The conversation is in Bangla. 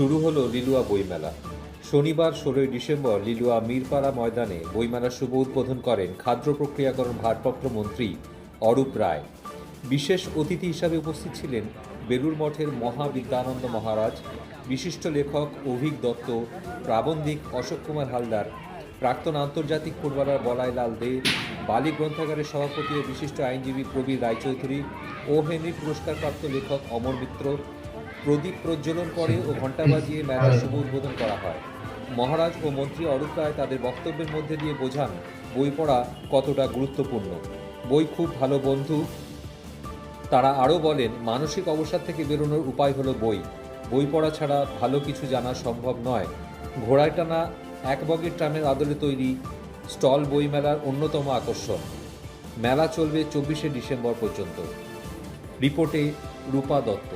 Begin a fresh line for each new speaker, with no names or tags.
শুরু হলো লিলুয়া বইমেলা। শনিবার 16 ডিসেম্বর লিলুয়া মিরপাড়া ময়দানে বইমেলার শুভ উদ্বোধন করেন খাদ্য প্রক্রিয়াকরণ ভারপ্রাপ্ত মন্ত্রী অরূপ রায়। বিশেষ অতিথি হিসাবে উপস্থিত ছিলেন বেলুড় মঠের মহাবিদ্যানন্দ মহারাজ, বিশিষ্ট লেখক অভিক দত্ত, প্রাবন্ধিক অশোক কুমার হালদার, প্রাক্তন আন্তর্জাতিক ফুটবলার বলাই লাল দে, বালি গ্রন্থাগারের সভাপতি ও বিশিষ্ট আইনজীবী প্রবীর রায়চৌধুরী, ও হেনরি পুরস্কারপ্রাপ্ত লেখক অমর মিত্র। প্রদীপ প্রজ্বলন করে ও ঘণ্টা বাজিয়ে মেলার শুভ উদ্বোধন করা হয়। মহারাজ ও মন্ত্রী অরূপ রায় তাদের বক্তব্যের মধ্যে দিয়ে বোঝান বই পড়া কতটা গুরুত্বপূর্ণ। বই খুব ভালো বন্ধু। তারা আরও বলেন, মানসিক অবসাদ থেকে বেরোনোর উপায় হলো বই। বই পড়া ছাড়া ভালো কিছু জানা সম্ভব নয়। ঘোড়ায় টানা এক বগির ট্রামের আদলে তৈরি স্টল বইমেলার অন্যতম আকর্ষণ। মেলা চলবে 24শে ডিসেম্বর পর্যন্ত। রিপোর্টে রূপা দত্ত।